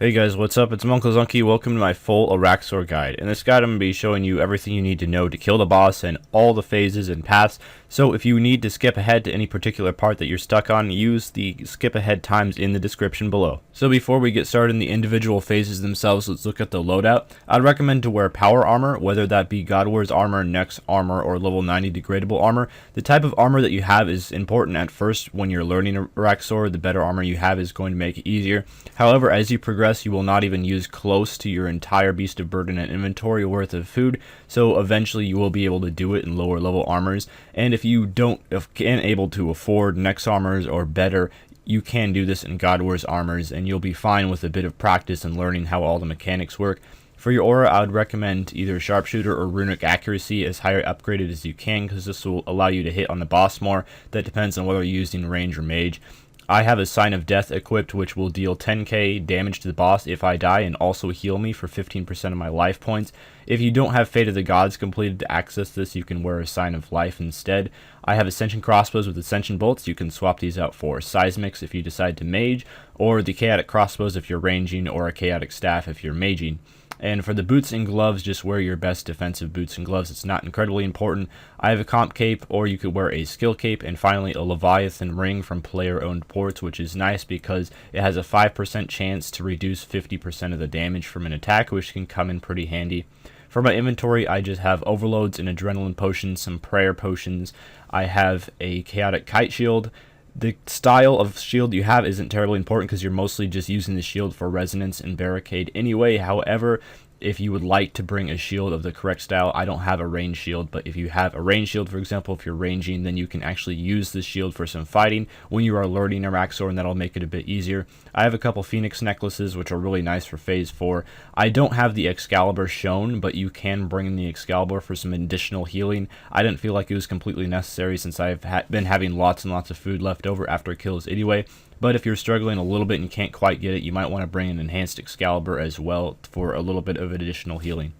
Hey guys, what's up? It's munclesonkey. Welcome to my full Araxxor guide. In this guide, I'm going to be showing you everything you need to know to kill the boss and all the phases and paths. So if you need to skip ahead to any particular part that you're stuck on, use the skip ahead times in the description below. So before we get started in the individual phases themselves, let's look at the loadout. I'd recommend to wear power armor, whether that be God War's armor, Nex armor, or level 90 degradable armor. The type of armor that you have is important at first. When you're learning Araxxor, the better armor you have is going to make it easier. However, as you progress, you will not even use close to your entire Beast of Burden and inventory worth of food, so eventually you will be able to do it in lower level armors. And if you can't able to afford Nex armors or better, you can do this in God War's armors, and you'll be fine with a bit of practice and learning how all the mechanics work. For your aura, I would recommend either Sharpshooter or Runic Accuracy as higher upgraded as you can, because this will allow you to hit on the boss more. That depends on whether you're using range or mage. I have a Sign of Death equipped, which will deal 10k damage to the boss if I die, and also heal me for 15% of my life points. If you don't have Fate of the Gods completed to access this, you can wear a Sign of Life instead. I have Ascension Crossbows with Ascension Bolts. You can swap these out for Seismics if you decide to mage, or the Chaotic Crossbows if you're ranging, or a Chaotic Staff if you're maging. And for the boots and gloves, just wear your best defensive boots and gloves. It's not incredibly important. I have a comp cape, or you could wear a skill cape. And finally, a Leviathan ring from player-owned ports, which is nice because it has a 5% chance to reduce 50% of the damage from an attack, which can come in pretty handy. For my inventory, I just have overloads, and adrenaline potions, some prayer potions. I have a chaotic kite shield. The style of shield you have isn't terribly important because you're mostly just using the shield for resonance and barricade anyway. However, if you would like to bring a shield of the correct style, I don't have a range shield, but if you have a range shield, for example, if you're ranging, then you can actually use the shield for some fighting when you are learning Araxxor, and that'll make it a bit easier. I have a couple Phoenix necklaces, which are really nice for phase 4. I don't have the Excalibur shown, but you can bring the Excalibur for some additional healing. I didn't feel like it was completely necessary since I've been having lots and lots of food left over after kills anyway. But if you're struggling a little bit and can't quite get it, you might want to bring an enhanced Excalibur as well for a little bit of additional healing.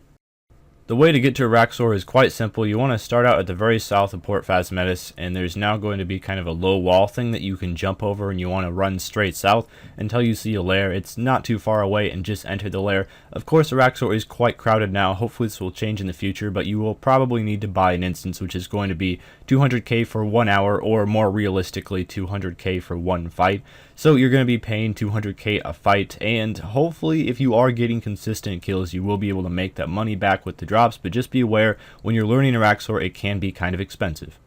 The way to get to Araxxor is quite simple. You want to start out at the very south of Port Phasmetis, and there's now going to be kind of a low wall thing that you can jump over, and you want to run straight south until you see a lair. It's not too far away, and just enter the lair. Of course, Araxxor is quite crowded now. Hopefully this will change in the future, but you will probably need to buy an instance, which is going to be 200k for 1 hour, or more realistically 200k for one fight. So you're going to be paying 200k a fight, and hopefully if you are getting consistent kills, you will be able to make that money back with the drops, but just be aware, when you're learning Araxxor, it can be kind of expensive.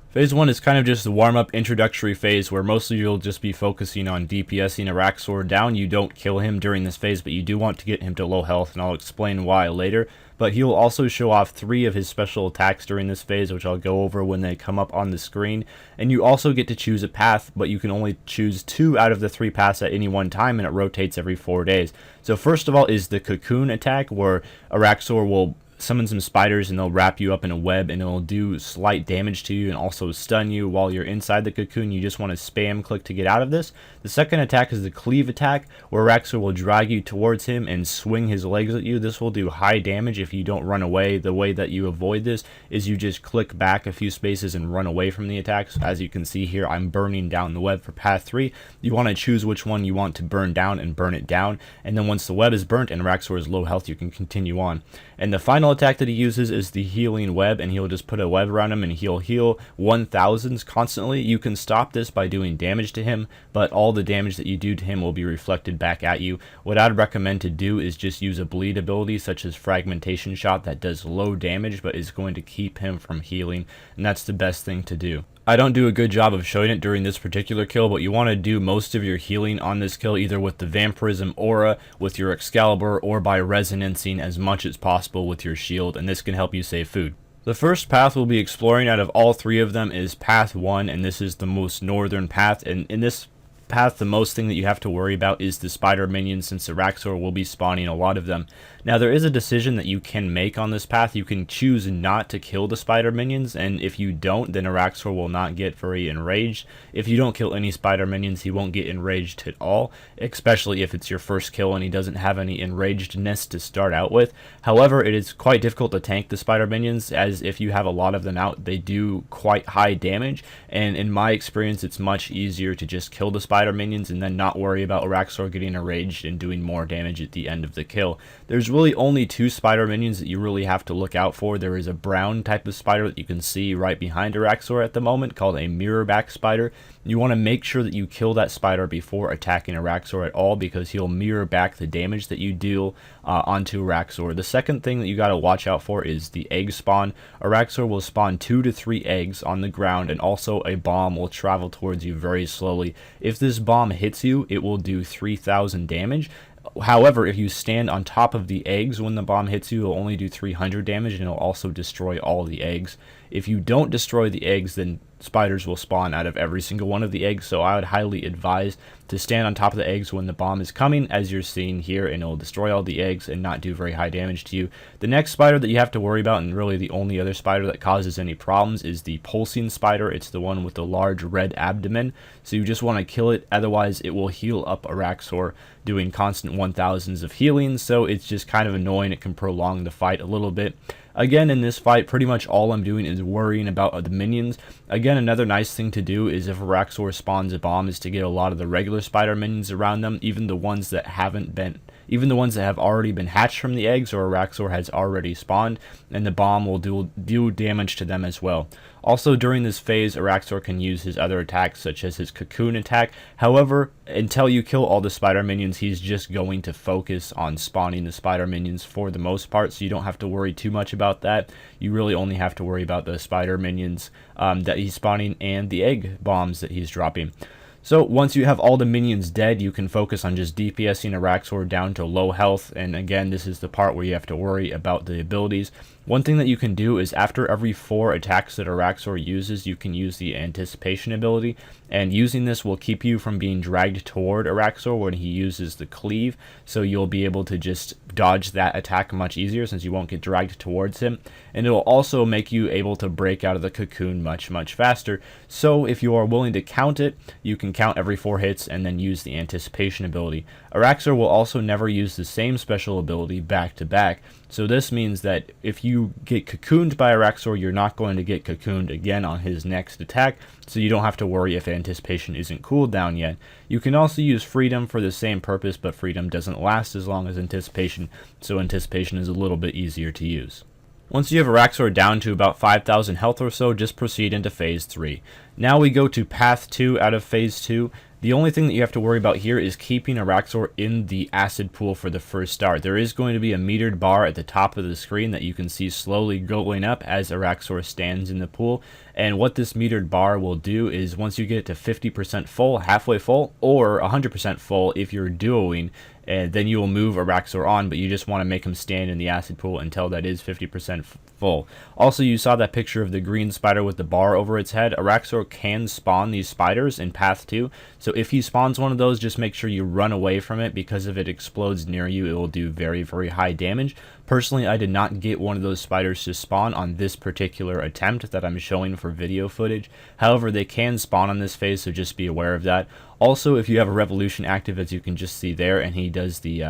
Phase 1 is kind of just the warm-up introductory phase where mostly you'll just be focusing on DPSing Araxxor down. You don't kill him during this phase, but you do want to get him to low health, and I'll explain why later. But he'll also show off 3 of his special attacks during this phase, which I'll go over when they come up on the screen. And you also get to choose a path, but you can only choose 2 out of the 3 paths at any one time, and it rotates every 4 days. So first of all is the Cocoon attack, where Araxxor will summon some spiders and they'll wrap you up in a web, and it'll do slight damage to you and also stun you while you're inside the cocoon. You just want to spam click to get out of this. The second attack is the Cleave attack, where Araxxor will drag you towards him and swing his legs at you. This will do high damage if you don't run away. The way that you avoid this is you just click back a few spaces and run away from the attacks. As you can see here, I'm burning down the web for path 3. You want to choose which one you want to burn down and burn it down, and then once the web is burnt and Araxxor is low health, you can continue on. And the final attack that he uses is the Healing Web, and he'll just put a web around him and he'll heal 1000s constantly. You can stop this by doing damage to him, but all the damage that you do to him will be reflected back at you. What I'd recommend to do is just use a bleed ability such as Fragmentation Shot that does low damage but is going to keep him from healing, and that's the best thing to do. I don't do a good job of showing it during this particular kill, but you want to do most of your healing on this kill either with the Vampirism Aura, with your Excalibur, or by resonancing as much as possible with your shield, and this can help you save food. The first path we'll be exploring out of all 3 of them is Path 1, and this is the most northern path, and in this path the most thing that you have to worry about is the spider minions, since Araxxor will be spawning a lot of them. Now there is a decision that you can make on this path. You can choose not to kill the spider minions, and if you don't, then Araxxor will not get very enraged. If you don't kill any spider minions, he won't get enraged at all, especially if it's your first kill and he doesn't have any enragedness to start out with. However, it is quite difficult to tank the spider minions, as if you have a lot of them out, they do quite high damage, and in my experience it's much easier to just kill the spider spider minions and then not worry about Araxxor getting enraged and doing more damage at the end of the kill. There's really only 2 spider minions that you really have to look out for. There is a brown type of spider that you can see right behind Araxxor at the moment called a mirrorback spider. You want to make sure that you kill that spider before attacking Araxxor at all, because he'll mirror back the damage that you deal onto Araxxor. The second thing that you got to watch out for is the egg spawn. Araxxor will spawn 2 to 3 eggs on the ground, and also a bomb will travel towards you very slowly. If this bomb hits you, it will do 3,000 damage. However, if you stand on top of the eggs when the bomb hits you, it'll only do 300 damage, and it'll also destroy all the eggs. If you don't destroy the eggs, then spiders will spawn out of every single one of the eggs, so I would highly advise to stand on top of the eggs when the bomb is coming, as you're seeing here, and it'll destroy all the eggs and not do very high damage to you. The next spider that you have to worry about, and really the only other spider that causes any problems, is the pulsing spider. It's the one with the large red abdomen, so you just want to kill it, otherwise it will heal up Araxxor, doing constant 1000s of healing, so it's just kind of annoying. It can prolong the fight a little bit. Again, in this fight, pretty much all I'm doing is worrying about the minions. Again, another nice thing to do is if Araxxor spawns a bomb is to get a lot of the regular spider minions around them, even the ones that have already been hatched from the eggs, or Araxxor has already spawned, and the bomb will do damage to them as well. Also, during this phase, Araxxor can use his other attacks, such as his cocoon attack. However, until you kill all the spider minions, he's just going to focus on spawning the spider minions for the most part, so you don't have to worry too much about that. You really only have to worry about the spider minions that he's spawning and the egg bombs that he's dropping. So once you have all the minions dead, you can focus on just DPSing Araxxor down to low health, and again, this is the part where you have to worry about the abilities. One thing that you can do is after every 4 attacks that Araxxor uses, you can use the anticipation ability, and using this will keep you from being dragged toward Araxxor when he uses the cleave, so you'll be able to just dodge that attack much easier since you won't get dragged towards him, and it will also make you able to break out of the cocoon much faster. So if you are willing to count it, you can count every 4 hits and then use the anticipation ability. Araxxor will also never use the same special ability back to back, so this means that if you get cocooned by Araxxor, you're not going to get cocooned again on his next attack, so you don't have to worry if anticipation isn't cooled down yet. You can also use freedom for the same purpose, but freedom doesn't last as long as anticipation, so anticipation is a little bit easier to use. Once you have Araxxor down to about 5,000 health or so, just proceed into Phase 3. Now we go to Path 2 out of Phase 2. The only thing that you have to worry about here is keeping Araxxor in the acid pool for the first start. There is going to be a metered bar at the top of the screen that you can see slowly going up as Araxxor stands in the pool. And what this metered bar will do is once you get it to 50% full, halfway full, or 100% full if you're duoing, and then you will move Araxxor on, but you just want to make him stand in the acid pool until that is 50% full. Also, you saw that picture of the green spider with the bar over its head. Araxxor can spawn these spiders in Path 2, so if he spawns one of those, just make sure you run away from it, because if it explodes near you, it will do very high damage. Personally, I did not get one of those spiders to spawn on this particular attempt that I'm showing for video footage. However, they can spawn on this phase, so just be aware of that. Also, if you have a revolution active, as you can just see there, and he does the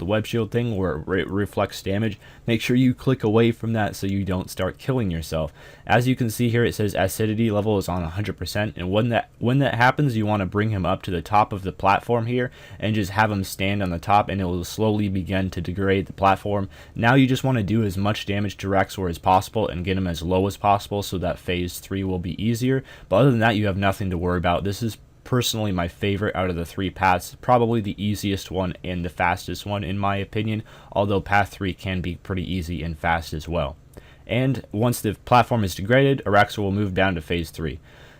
web shield thing where it reflects damage, make sure you click away from that so you don't start killing yourself. As you can see here, it says acidity level is on 100%, and when that happens, you want to bring him up to the top of the platform here and just have him stand on the top, and it will slowly begin to degrade the platform. Now you just want to do as much damage to Araxxor as possible and get him as low as possible so that Phase 3 will be easier. But other than that, you have nothing to worry about. This is personally my favorite out of the 3 paths, probably the easiest one and the fastest one in my opinion, although Path 3 can be pretty easy and fast as well. And once the platform is degraded, Araxxor will move down to Phase 3.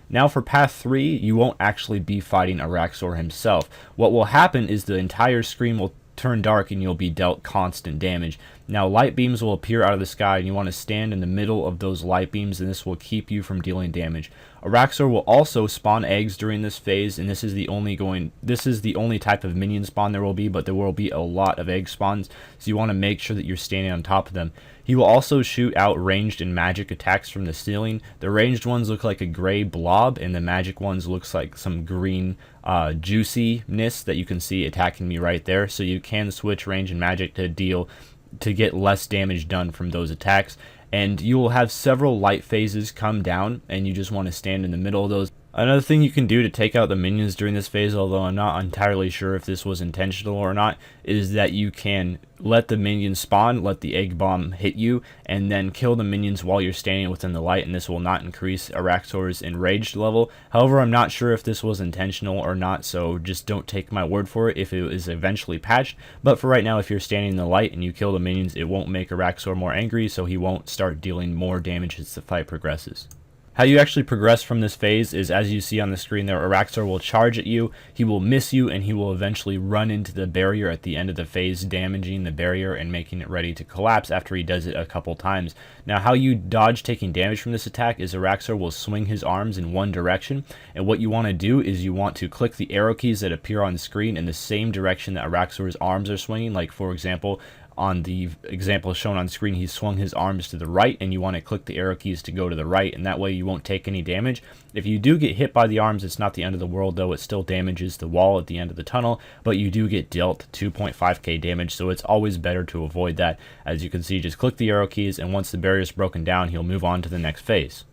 Now for Path 3, you won't actually be fighting Araxxor himself. What will happen is the entire screen will turn dark and you'll be dealt constant damage. Now light beams will appear out of the sky, and you want to stand in the middle of those light beams, and this will keep you from dealing damage. Araxxor will also spawn eggs during this phase, and this is the only type of minion spawn there will be, but there will be a lot of egg spawns, so you want to make sure that you're standing on top of them. He will also shoot out ranged and magic attacks from the ceiling. The ranged ones look like a gray blob, and the magic ones looks like some green juiciness that you can see attacking me right there. So you can switch range and magic to get less damage done from those attacks. And you will have several light phases come down, and you just want to stand in the middle of those. Another thing you can do to take out the minions during this phase, although I'm not entirely sure if this was intentional or not, is that you can let the minions spawn, let the egg bomb hit you, and then kill the minions while you're standing within the light, and this will not increase Araxxor's enraged level. However, I'm not sure if this was intentional or not, so just don't take my word for it if it is eventually patched. But for right now, if you're standing in the light and you kill the minions, it won't make Araxxor more angry, so he won't start dealing more damage as the fight progresses. How you actually progress from this phase is, as you see on the screen there, Araxxor will charge at you, he will miss you, and he will eventually run into the barrier at the end of the phase, damaging the barrier and making it ready to collapse after he does it a couple times. Now, how you dodge taking damage from this attack is Araxxor will swing his arms in one direction, and what you want to do is you want to click the arrow keys that appear on the screen in the same direction that Araxxor's arms are swinging. Like, for example, on the example shown on screen, he swung his arms to the right, and you want to click the arrow keys to go to the right, and that way you won't take any damage. If you do get hit by the arms, it's not the end of the world, though. It still damages the wall at the end of the tunnel, but you do get dealt 2.5k damage, so it's always better to avoid that. As you can see, just click the arrow keys, and once the barrier is broken down, he'll move on to the next phase.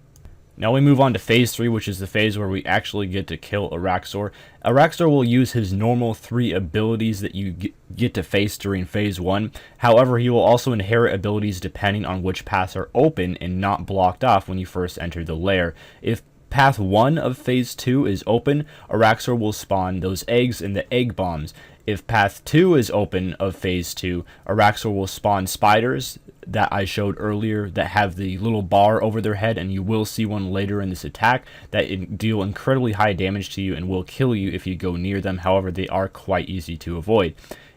Now we move on to phase 3, which is the phase where we actually get to kill Araxxor. Araxxor will use his normal 3 abilities that you get to face during phase 1. However, he will also inherit abilities depending on which paths are open and not blocked off when you first enter the lair. If path 1 of phase 2 is open, Araxxor will spawn those eggs and the egg bombs. If path 2 is open of phase 2, Araxxor will spawn spiders that I showed earlier that have the little bar over their head, and you will see one later in this attack that deal incredibly high damage to you and will kill you if you go near them. However, they are quite easy to avoid.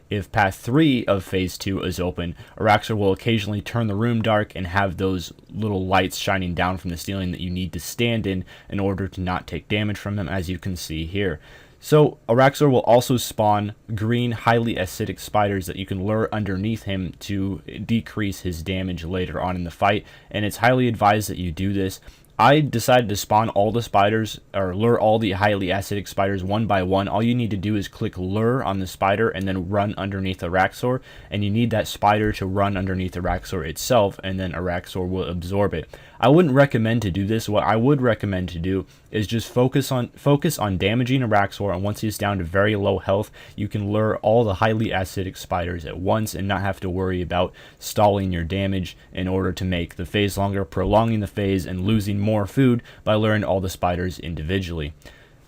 If path 3 of phase 2 is open, Araxxor will occasionally turn the room dark and have those little lights shining down from the ceiling that you need to stand in order to not take damage from them, as you can see here. So Araxxor will also spawn green, highly acidic spiders that you can lure underneath him to decrease his damage later on in the fight, and it's highly advised that you do this. I decided to spawn all the spiders, or lure all the highly acidic spiders one by one. All you need to do is click lure on the spider and then run underneath Araxxor, and you need that spider to run underneath Araxxor itself, and then Araxxor will absorb it. I wouldn't recommend to do this. What I would recommend to do is just focus on damaging Araxxor, and once he's down to very low health, you can lure all the highly acidic spiders at once and not have to worry about stalling your damage in order to make the phase longer, prolonging the phase, and losing more food by luring all the spiders individually.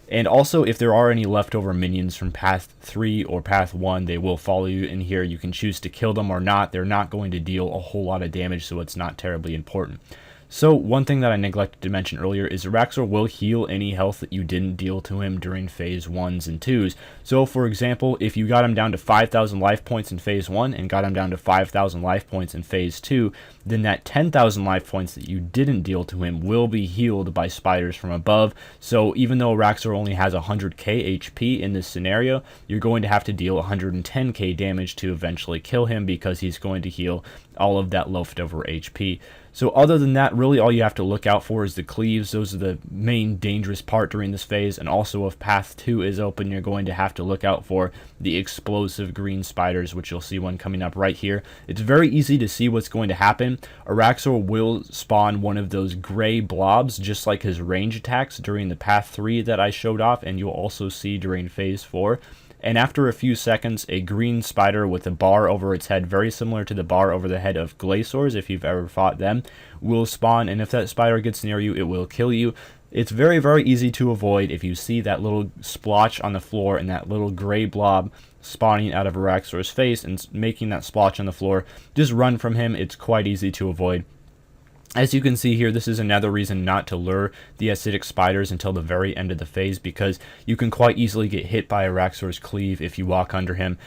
And also, if there are any leftover minions from path 3 or path 1, they will follow you in here. You can choose to kill them or not. They're not going to deal a whole lot of damage, so it's not terribly important. So one thing that I neglected to mention earlier is Araxxor will heal any health that you didn't deal to him during phase 1s and 2s. So for example, if you got him down to 5,000 life points in phase 1 and got him down to 5,000 life points in phase 2, then that 10,000 life points that you didn't deal to him will be healed by spiders from above. So even though Araxxor only has 100k HP in this scenario, you're going to have to deal 110k damage to eventually kill him, because he's going to heal all of that leftover HP. So other than that, really all you have to look out for is the cleaves. Those are the main dangerous part during this phase. And also, if path 2 is open, you're going to have to look out for the explosive green spiders, which you'll see one coming up right here. It's very easy to see what's going to happen. Araxxor will spawn one of those gray blobs, just like his range attacks during the path 3 that I showed off, and you'll also see during phase 4. And after a few seconds, a green spider with a bar over its head, very similar to the bar over the head of Glaciors, if you've ever fought them, will spawn, and if that spider gets near you, it will kill you. It's very, very easy to avoid. If you see that little splotch on the floor and that little gray blob spawning out of Araxxor's face and making that splotch on the floor, just run from him. It's quite easy to avoid. As you can see here, this is another reason not to lure the acidic spiders until the very end of the phase, because you can quite easily get hit by Araxxor's cleave if you walk under him.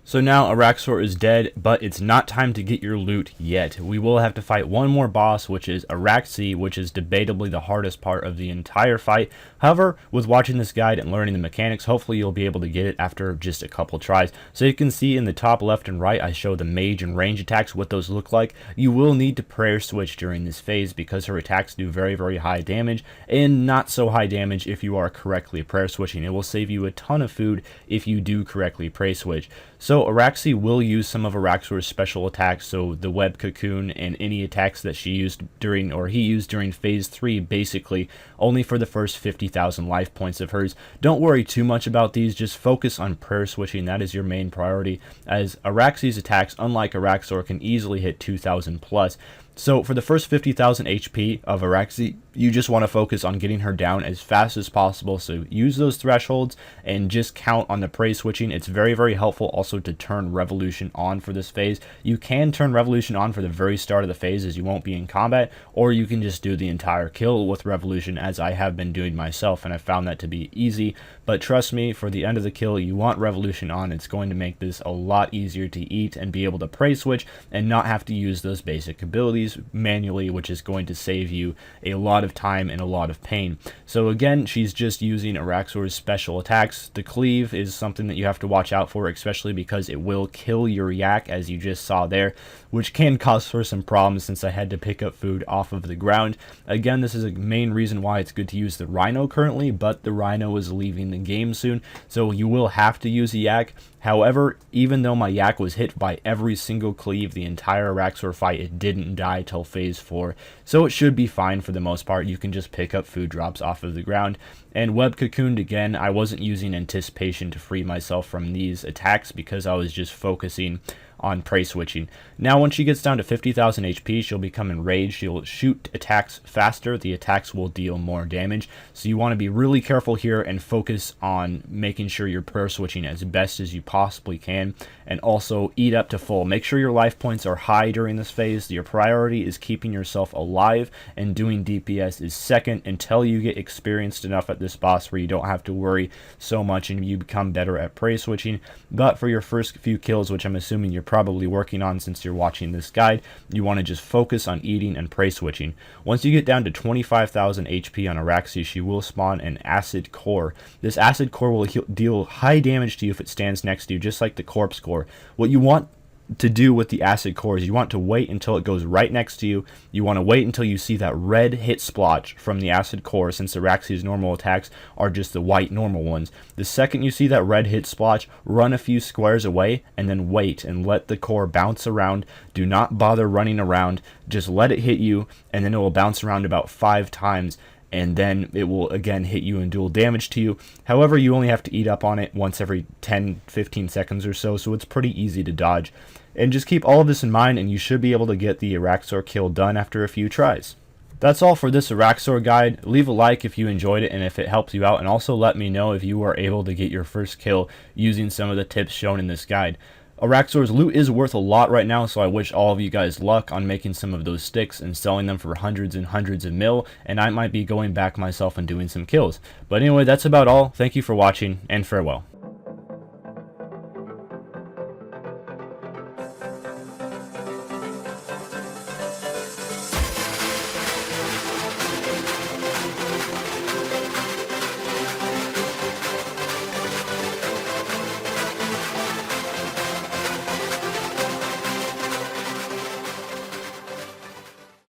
So now Araxxor is dead, but it's not time to get your loot yet. We will have to fight one more boss, which is Araxxor, which is debatably the hardest part of the entire fight. However, with watching this guide and learning the mechanics, hopefully you'll be able to get it after just a couple tries. So you can see in the top left and right, I show the mage and range attacks, what those look like. You will need to prayer switch during this phase, because her attacks do very, very high damage, and not so high damage if you are correctly prayer switching. It will save you a ton of food if you do correctly prayer switch. So Araxxor will use some of Araxxor's special attacks, so the web cocoon and any attacks that she used during, or he used during phase 3, basically only for the first 50,000 life points of hers. Don't worry too much about these, just focus on prayer switching. That is your main priority, as Araxxor's attacks, unlike Araxxor, can easily hit 2,000 plus. So for the first 50,000 HP of Araxxor, you just want to focus on getting her down as fast as possible. So use those thresholds and just count on the prey switching. It's very, very helpful also to turn Revolution on for this phase. You can turn Revolution on for the very start of the phase as you won't be in combat, or you can just do the entire kill with Revolution, as I have been doing myself, and I found that to be easy. But trust me, for the end of the kill, you want Revolution on. It's going to make this a lot easier to eat and be able to prey switch and not have to use those basic abilities manually, which is going to save you a lot of time and a lot of pain. So again, she's just using Araxxor's special attacks. The cleave is something that you have to watch out for, especially because it will kill your yak, as you just saw there, which can cause her some problems since I had to pick up food off of the ground. Again, this is a main reason why it's good to use the Rhino currently, but the Rhino is leaving the game soon, so you will have to use a yak. However, even though my yak was hit by every single cleave the entire Araxxor fight, it didn't die till phase 4, so it should be fine for the most part. You can just pick up food drops off of the ground. And web cocooned again, I wasn't using anticipation to free myself from these attacks because I was just focusing on prey switching. Now once she gets down to 50,000 HP, she'll become enraged. She'll shoot attacks faster. The attacks will deal more damage. So you want to be really careful here and focus on making sure you're prayer switching as best as you possibly can, and also eat up to full. Make sure your life points are high during this phase. Your priority is keeping yourself alive, and doing DPS is second until you get experienced enough at this boss where you don't have to worry so much and you become better at prey switching. But for your first few kills, which I'm assuming you're probably working on since you're watching this guide, you want to just focus on eating and prey switching. Once you get down to 25,000 HP on Araxxor, she will spawn an acid core. This acid core will deal high damage to you if it stands next to you, just like the corpse core. What you want to do with the acid core is you want to wait until it goes right next to you. You want to wait until you see that red hit splotch from the acid core, since Araxxor's normal attacks are just the white normal ones. The second you see that red hit splotch, run a few squares away and then wait and let the core bounce around. Do not bother running around, just let it hit you, and then it will bounce around about 5 times, and then it will again hit you and deal damage to you. However, you only have to eat up on it once every 10-15 seconds or so, so it's pretty easy to dodge. And just keep all of this in mind, and you should be able to get the Araxxor kill done after a few tries. That's all for this Araxxor guide. Leave a like if you enjoyed it and if it helps you out, and also let me know if you were able to get your first kill using some of the tips shown in this guide. Araxxor's loot is worth a lot right now, so I wish all of you guys luck on making some of those sticks and selling them for hundreds and hundreds of mil, and I might be going back myself and doing some kills. But anyway, that's about all. Thank you for watching, and farewell.